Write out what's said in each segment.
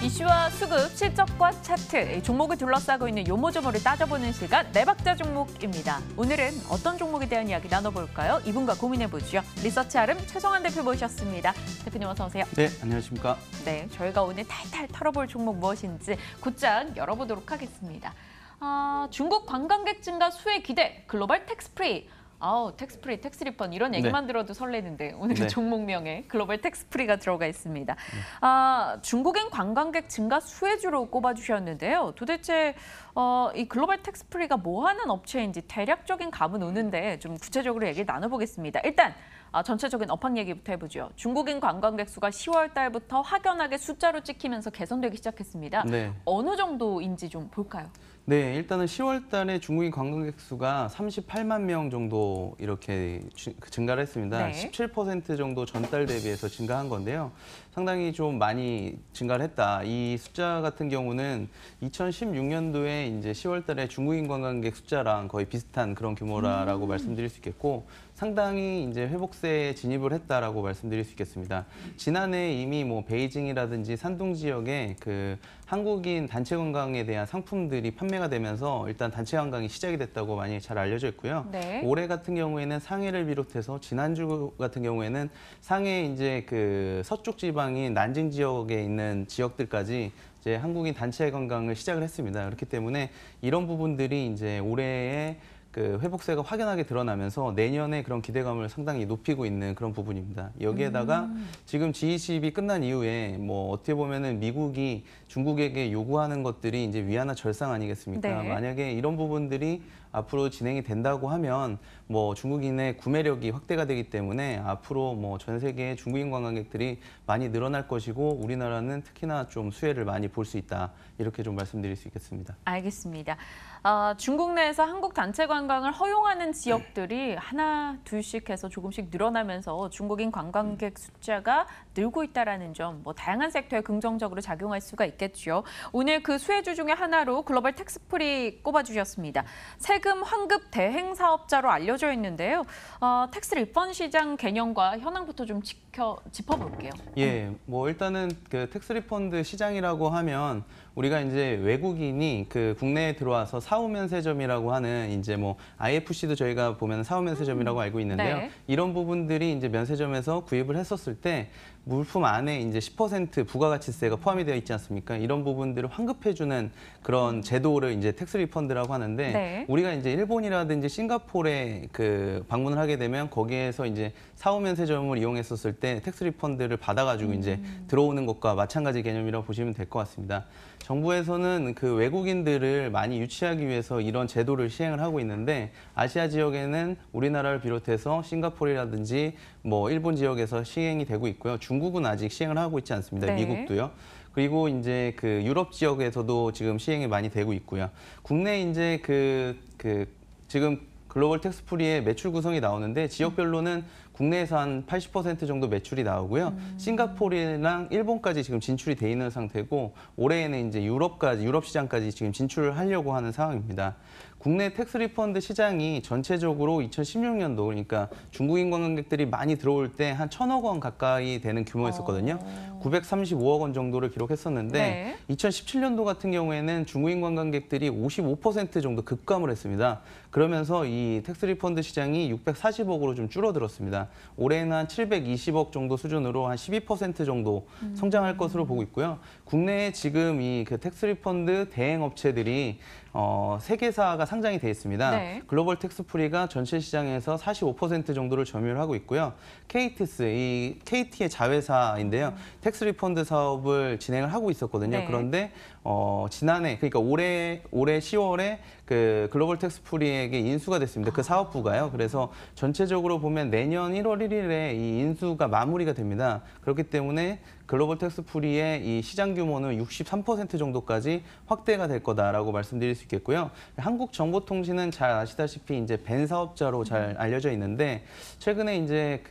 이슈와 수급, 실적과 차트, 종목을 둘러싸고 있는 요모조모를 따져보는 시간, 네 박자 종목입니다. 오늘은 어떤 종목에 대한 이야기 나눠볼까요? 이분과 고민해보죠. 리서치 아름 최성환 대표 모셨습니다. 대표님 어서 오세요. 네, 안녕하십니까. 네, 저희가 오늘 탈탈 털어볼 종목 무엇인지 곧장 열어보도록 하겠습니다. 중국 관광객 증가 수혜 기대, 글로벌 텍스프리. 텍스프리, 텍스리펀 이런 얘기만 들어도 설레는데 오늘은 종목명에 글로벌 텍스프리가 들어가 있습니다. 중국인 관광객 증가 수혜주로 꼽아주셨는데요. 도대체 이 글로벌 텍스프리가 뭐 하는 업체인지 대략적인 감은 오는데 좀 구체적으로 얘기 나눠보겠습니다. 일단 전체적인 업황 얘기부터 해보죠. 중국인 관광객 수가 10월 달부터 확연하게 숫자로 찍히면서 개선되기 시작했습니다. 네. 어느 정도인지 좀 볼까요? 네, 일단은 10월 달에 중국인 관광객 수가 38만 명 정도 이렇게 증가를 했습니다. 네. 17% 정도 전달 대비해서 증가한 건데요. 상당히 좀 많이 증가를 했다. 이 숫자 같은 경우는 2016년도에 이제 10월 달에 중국인 관광객 숫자랑 거의 비슷한 그런 규모라고 말씀드릴 수 있겠고, 상당히 이제 회복세에 진입을 했다라고 말씀드릴 수 있겠습니다. 지난해 이미 뭐 베이징이라든지 산둥 지역에 그 한국인 단체 관광에 대한 상품들이 판매가 되면서 일단 단체 관광이 시작이 됐다고 많이 잘 알려져 있고요. 네. 올해 같은 경우에는 상해를 비롯해서 지난주 같은 경우에는 상해 이제 그 서쪽 지방인 난징 지역에 있는 지역들까지 이제 한국인 단체 관광을 시작을 했습니다. 그렇기 때문에 이런 부분들이 이제 올해에 그 회복세가 확연하게 드러나면서 내년에 그런 기대감을 상당히 높이고 있는 그런 부분입니다. 여기에다가 지금 G20이 끝난 이후에 뭐 어떻게 보면은 미국이 중국에게 요구하는 것들이 이제 위안화 절상 아니겠습니까? 네. 만약에 이런 부분들이 앞으로 진행이 된다고 하면 뭐 중국인의 구매력이 확대가 되기 때문에 앞으로 뭐 전 세계의 중국인 관광객들이 많이 늘어날 것이고 우리나라는 특히나 좀 수혜를 많이 볼 수 있다. 이렇게 좀 말씀드릴 수 있겠습니다. 알겠습니다. 중국 내에서 한국 단체 관광을 허용하는 지역들이 하나, 둘씩 해서 조금씩 늘어나면서 중국인 관광객 숫자가 늘고 있다는 점, 뭐 다양한 섹터에 긍정적으로 작용할 수가 있겠죠. 오늘 그 수혜주 중에 하나로 글로벌 텍스프리 꼽아주셨습니다. 세금 환급 대행 사업자로 알려져 있는데요. 텍스 리펀 시장 개념과 현황부터 좀 짚어볼게요. 예, 뭐 일단은 그 텍스 리펀드 시장이라고 하면 우리가 이제 외국인이 그 국내에 들어와서 사후 면세점이라고 하는 이제 뭐 IFC도 저희가 보면 사후 면세점이라고 알고 있는데요. 네. 이런 부분들이 이제 면세점에서 구입을 했었을 때 물품 안에 이제 10% 부가가치세가 포함이 되어 있지 않습니까? 이런 부분들을 환급해주는 그런 제도를 이제 텍스 리펀드라고 하는데 네. 우리가 이제 일본이라든지 싱가포르에 그 방문을 하게 되면 거기에서 이제 사후 면세점을 이용했었을 때 텍스 리펀드를 받아가지고 이제 들어오는 것과 마찬가지 개념이라고 보시면 될 것 같습니다. 정부에서는 그 외국인들을 많이 유치하기 위해서 이런 제도를 시행을 하고 있는데 아시아 지역에는 우리나라를 비롯해서 싱가포르라든지 뭐 일본 지역에서 시행이 되고 있고요. 중국은 아직 시행을 하고 있지 않습니다. 네. 미국도요. 그리고 이제 그 유럽 지역에서도 지금 시행이 많이 되고 있고요. 국내 이제 지금 글로벌 텍스프리의 매출 구성이 나오는데 지역별로는 국내에서 한 80% 정도 매출이 나오고요. 싱가포르랑 일본까지 지금 진출이 돼 있는 상태고 올해에는 이제 유럽 시장까지 지금 진출을 하려고 하는 상황입니다. 국내 텍스 리펀드 시장이 전체적으로 2016년도 그러니까 중국인 관광객들이 많이 들어올 때 한 1,000억 원 가까이 되는 규모였었거든요. 935억 원 정도를 기록했었는데 네. 2017년도 같은 경우에는 중국인 관광객들이 55% 정도 급감을 했습니다. 그러면서 이 텍스 리펀드 시장이 640억으로 좀 줄어들었습니다. 올해는 한 720억 정도 수준으로 한 12% 정도 성장할 것으로 보고 있고요. 국내에 지금 이 그 텍스 리펀드 대행 업체들이 3개사가 상장이 돼 있습니다. 네. 글로벌 텍스프리가 전체 시장에서 45% 정도를 점유하고 있고요. KTS, 이 KT의 자회사인데요. 텍스 리펀드 사업을 진행을 하고 있었거든요. 네. 그런데 지난해, 그러니까 올해 10월에 그 글로벌 텍스프리에게 인수가 됐습니다. 그 사업부가요. 그래서 전체적으로 보면 내년 1월 1일에 이 인수가 마무리가 됩니다. 그렇기 때문에 글로벌 텍스프리의 이 시장 규모는 63% 정도까지 확대가 될 거다라고 말씀드릴 수 있겠고요. 한국정보통신은 잘 아시다시피 이제 벤 사업자로 잘 알려져 있는데 최근에 이제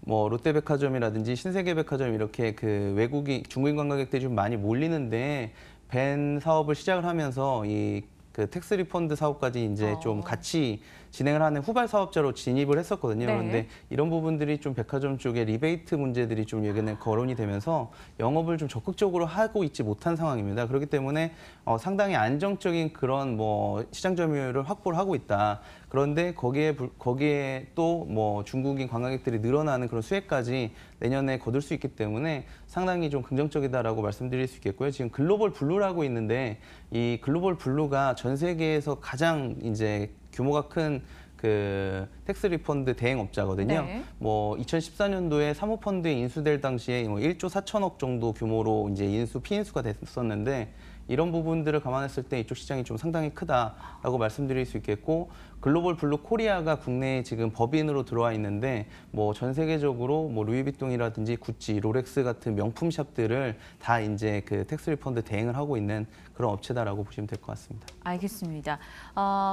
뭐 롯데백화점이라든지 신세계백화점 이렇게 그 외국인 중국인 관광객들이 좀 많이 몰리는데 밴 사업을 시작을 하면서 이 그 텍스 리펀드 사업까지 이제 좀 같이 진행을 하는 후발 사업자로 진입을 했었거든요. 네. 그런데 이런 부분들이 좀 백화점 쪽에 리베이트 문제들이 좀 예전에 거론이 되면서 영업을 좀 적극적으로 하고 있지 못한 상황입니다. 그렇기 때문에 상당히 안정적인 그런 뭐 시장 점유율을 확보를 하고 있다. 그런데 거기에 또 뭐 중국인 관광객들이 늘어나는 그런 수혜까지 내년에 거둘 수 있기 때문에 상당히 좀 긍정적이다라고 말씀드릴 수 있겠고요. 지금 글로벌 블루라고 있는데 이 글로벌 블루가 전 세계에서 가장 이제 규모가 큰 그 텍스 리펀드 대행업자거든요. 네. 뭐 2014년도에 사모펀드에 인수될 당시에 뭐 1조 4천억 정도 규모로 이제 피인수가 됐었는데 이런 부분들을 감안했을 때 이쪽 시장이 좀 상당히 크다라고 말씀드릴 수 있겠고 글로벌 블루 코리아가 국내에 지금 법인으로 들어와 있는데 뭐 전 세계적으로 뭐 루이비통이라든지 구찌, 롤렉스 같은 명품 샵들을 다 이제 그 텍스 리펀드 대행을 하고 있는 그런 업체다라고 보시면 될 것 같습니다. 알겠습니다.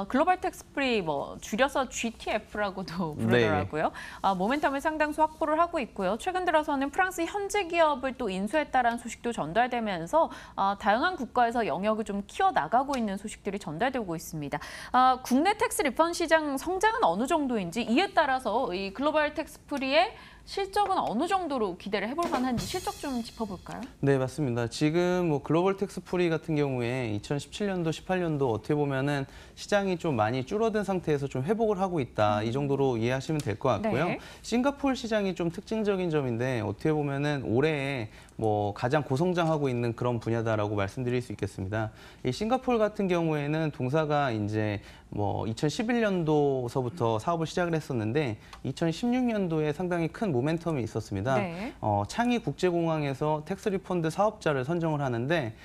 글로벌 텍스프리 뭐 줄여서 GTF라고도 부르더라고요. 모멘텀을 상당수 확보를 하고 있고요. 최근 들어서는 프랑스 현지 기업을 또 인수했다라는 소식도 전달되면서 다양한 국가에서 영역을 좀 키워나가고 있는 소식들이 전달되고 있습니다. 국내 텍스 리펀드 시장 성장은 어느 정도인지 이에 따라서 이 글로벌 텍스프리의 실적은 어느 정도로 기대를 해볼 만한지 실적 좀 짚어볼까요? 네, 맞습니다. 지금 뭐 글로벌 텍스 프리 같은 경우에 2017년도, 18년도 어떻게 보면은 시장이 좀 많이 줄어든 상태에서 좀 회복을 하고 있다. 이 정도로 이해하시면 될 것 같고요. 네. 싱가포르 시장이 좀 특징적인 점인데 어떻게 보면은 올해에 뭐 가장 고성장하고 있는 그런 분야다라고 말씀드릴 수 있겠습니다. 이 싱가포르 같은 경우에는 동사가 이제 뭐 2011년도서부터 사업을 시작을 했었는데 2016년도에 상당히 큰 모멘텀이 있었습니다. 네. 창의 국제공항에서 텍스 리펀드 사업자를 선정을 하는데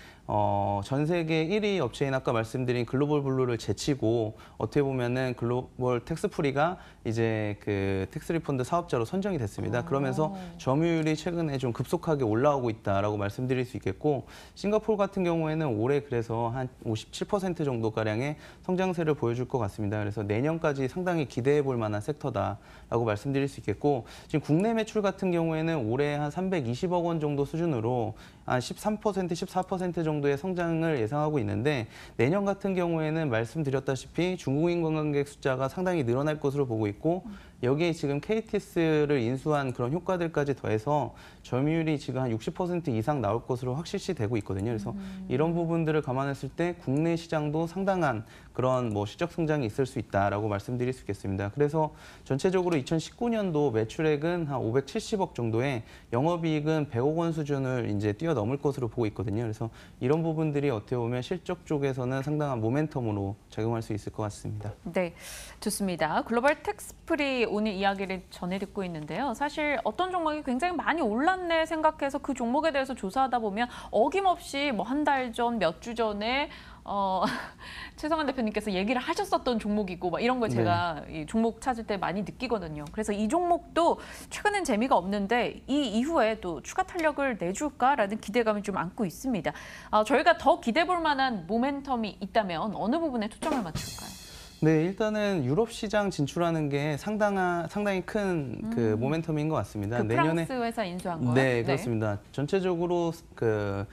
전 세계 1위 업체인 아까 말씀드린 글로벌 블루를 제치고 어떻게 보면은 글로벌 텍스 프리가 이제 그 텍스 리펀드 사업자로 선정이 됐습니다. 그러면서 점유율이 최근에 좀 급속하게 올라오고 있다라고 말씀드릴 수 있겠고 싱가포르 같은 경우에는 올해 그래서 한 57% 정도 가량의 성장세를 보여줄 것 같습니다. 그래서 내년까지 상당히 기대해 볼 만한 섹터다라고 말씀드릴 수 있겠고 지금 국내 매출 같은 경우에는 올해 한 320억 원 정도 수준으로 한 13%, 14% 정도의 성장을 예상하고 있는데 내년 같은 경우에는 말씀드렸다시피 중국인 관광객 숫자가 상당히 늘어날 것으로 보고 있고 여기에 지금 KTS를 인수한 그런 효과들까지 더해서 점유율이 지금 한 60% 이상 나올 것으로 확실시 되고 있거든요. 그래서 이런 부분들을 감안했을 때 국내 시장도 상당한 그런 뭐 실적 성장이 있을 수 있다라고 말씀드릴 수 있겠습니다. 그래서 전체적으로 2019년도 매출액은 한 570억 정도에 영업이익은 100억 원 수준을 이제 뛰어넘을 것으로 보고 있거든요. 그래서 이런 부분들이 어떻게 보면 실적 쪽에서는 상당한 모멘텀으로 작용할 수 있을 것 같습니다. 네, 좋습니다. 글로벌 텍스프리 오늘 이야기를 전해 듣고 있는데요. 사실 어떤 종목이 굉장히 많이 올랐네 생각해서 그 종목에 대해서 조사하다 보면 어김없이 뭐 한 달 전, 몇 주 전에 최성환 대표님께서 얘기를 하셨었던 종목이고 막 이런 걸 제가 이 종목 찾을 때 많이 느끼거든요. 그래서 이 종목도 최근엔 재미가 없는데 이 이후에 또 추가 탄력을 내줄까라는 기대감을 좀 안고 있습니다. 저희가 더 기대 볼 만한 모멘텀이 있다면 어느 부분에 초점을 맞출까요? 네, 일단은 유럽 시장 진출하는 게 상당히 큰 그 모멘텀인 것 같습니다. 그 프랑스 회사 인수한 거요? 네, 그렇습니다. 전체적으로 그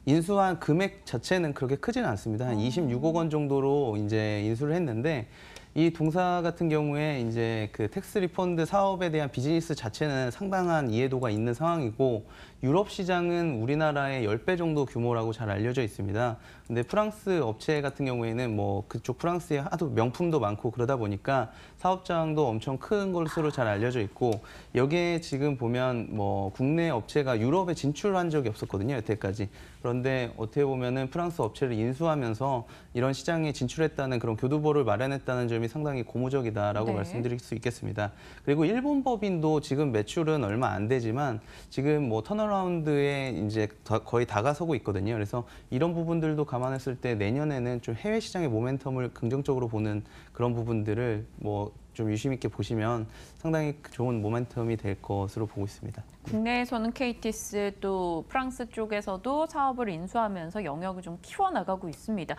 인수한 금액 자체는 그렇게 크지는 않습니다. 한 26억 원 정도로 이제 인수를 했는데 이 동사 같은 경우에 이제 그 텍스 리펀드 사업에 대한 비즈니스 자체는 상당한 이해도가 있는 상황이고 유럽 시장은 우리나라의 10배 정도 규모라고 잘 알려져 있습니다. 근데 프랑스 업체 같은 경우에는 뭐 그쪽 프랑스에 하도 명품도 많고 그러다 보니까 사업장도 엄청 큰 것으로 잘 알려져 있고 여기에 지금 보면 뭐 국내 업체가 유럽에 진출한 적이 없었거든요, 여태까지. 그런데 어떻게 보면은 프랑스 업체를 인수하면서 이런 시장에 진출했다는 그런 교두보를 마련했다는 점이 상당히 고무적이다라고 말씀드릴 수 있겠습니다. 그리고 일본 법인도 지금 매출은 얼마 안 되지만 지금 뭐 턴어라운드에 이제 거의 다가서고 있거든요. 그래서 이런 부분들도 감안했을 때 내년에는 좀 해외 시장의 모멘텀을 긍정적으로 보는 그런 부분들을 뭐 좀 유심 있게 보시면 상당히 좋은 모멘텀이 될 것으로 보고 있습니다. 국내에서는 KTX 또 프랑스 쪽에서도 사업을 인수하면서 영역을 좀 키워나가고 있습니다.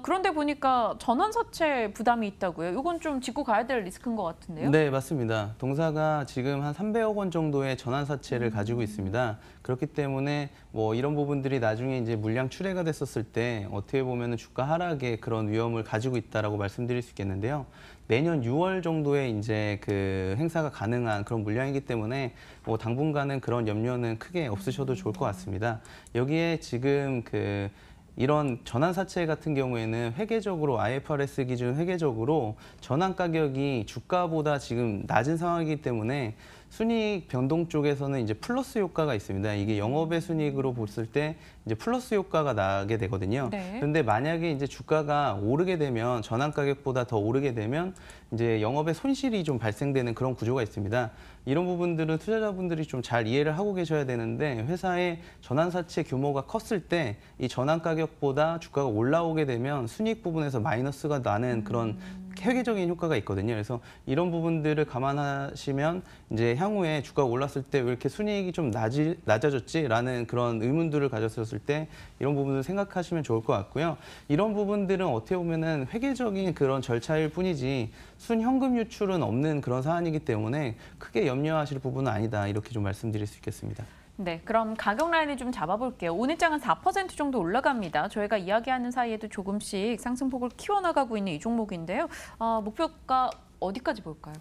그런데 보니까 전환사채 부담이 있다고요? 이건 좀 짚고 가야 될 리스크인 것 같은데요? 네, 맞습니다. 동사가 지금 한 300억 원 정도의 전환사채를 가지고 있습니다. 그렇기 때문에 뭐 이런 부분들이 나중에 이제 물량 출회가 됐었을 때 어떻게 보면 주가 하락의 그런 위험을 가지고 있다라고 말씀드릴 수 있겠는데요. 내년 6월 정도에 이제 그 행사가 가능한 그런 물량이기 때문에 뭐 당분간은 그런 염려는 크게 없으셔도 좋을 것 같습니다. 여기에 지금 이런 전환사채 같은 경우에는 회계적으로 IFRS 기준 회계적으로 전환 가격이 주가보다 지금 낮은 상황이기 때문에 순이익 변동 쪽에서는 이제 플러스 효과가 있습니다. 이게 영업의 순이익으로 봤을 때 이제 플러스 효과가 나게 되거든요. 네. 그런데 만약에 이제 주가가 오르게 되면 전환 가격보다 더 오르게 되면 이제 영업의 손실이 좀 발생되는 그런 구조가 있습니다. 이런 부분들은 투자자분들이 좀 잘 이해를 하고 계셔야 되는데 회사의 전환사채 규모가 컸을 때 이 전환 가격보다 주가가 올라오게 되면 순이익 부분에서 마이너스가 나는 그런 회계적인 효과가 있거든요. 그래서 이런 부분들을 감안하시면 이제 향후에 주가가 올랐을 때 왜 이렇게 순이익이 좀 낮아졌지라는 그런 의문들을 가졌었을 때 이런 부분을 생각하시면 좋을 것 같고요. 이런 부분들은 어떻게 보면은 회계적인 그런 절차일 뿐이지 순현금 유출은 없는 그런 사안이기 때문에 크게 염려하실 부분은 아니다. 이렇게 좀 말씀드릴 수 있겠습니다. 네, 그럼 가격 라인을 좀 잡아볼게요. 오늘 장은 4% 정도 올라갑니다. 저희가 이야기하는 사이에도 조금씩 상승폭을 키워나가고 있는 이 종목인데요. 목표가 어디까지 볼까요?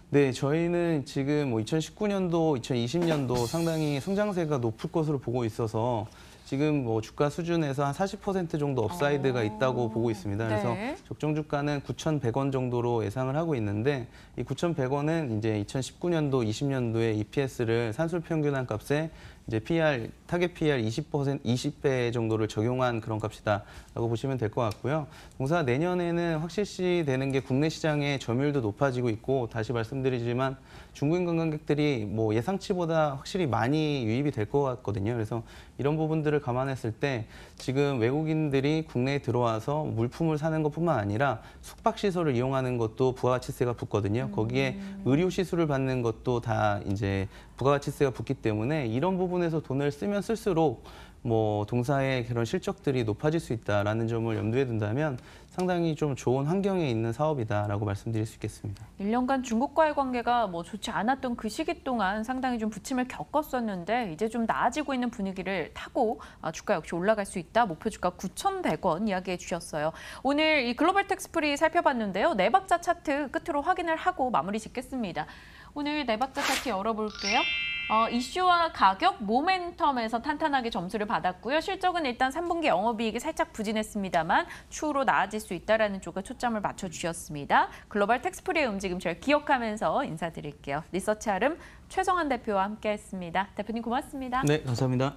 네, 저희는 지금 뭐 2019년도, 2020년도 상당히 성장세가 높을 것으로 보고 있어서 지금 뭐 주가 수준에서 한 40% 정도 업사이드가 있다고 보고 있습니다. 그래서 네. 적정 주가는 9,100원 정도로 예상을 하고 있는데 이 9,100원은 이제 2019년도, 20년도에 EPS를 산술평균한 값에 이제 타겟 PR 20배 정도를 적용한 그런 값이다라고 보시면 될 것 같고요. 동사 내년에는 확실시 되는 게 국내 시장의 점유율도 높아지고 있고 다시 말씀드리지만 중국인 관광객들이 뭐 예상치보다 확실히 많이 유입이 될 것 같거든요. 그래서 이런 부분들을 감안했을 때 지금 외국인들이 국내에 들어와서 물품을 사는 것뿐만 아니라 숙박시설을 이용하는 것도 부가가치세가 붙거든요. 거기에 의료시술을 받는 것도 다 이제 부가가치세가 붙기 때문에 이런 부분에서 돈을 쓰면 쓸수록 뭐 동사의 그런 실적들이 높아질 수 있다라는 점을 염두에 둔다면 상당히 좀 좋은 환경에 있는 사업이다라고 말씀드릴 수 있겠습니다. 1년간 중국과의 관계가 뭐 좋지 않았던 그 시기 동안 상당히 좀 부침을 겪었었는데 이제 좀 나아지고 있는 분위기를 타고 주가 역시 올라갈 수 있다. 목표 주가 9,100원 이야기해 주셨어요. 오늘 이 글로벌 텍스프리 살펴봤는데요. 네 박자 차트 끝으로 확인을 하고 마무리 짓겠습니다. 오늘 네 박자 차트 열어볼게요. 이슈와 가격, 모멘텀에서 탄탄하게 점수를 받았고요. 실적은 일단 3분기 영업이익이 살짝 부진했습니다만 추후로 나아질 수 있다는 쪽에 초점을 맞춰주셨습니다. 글로벌 텍스프리의 움직임 잘 기억하면서 인사드릴게요. 리서치 아름 최성환 대표와 함께했습니다. 대표님 고맙습니다. 네, 감사합니다.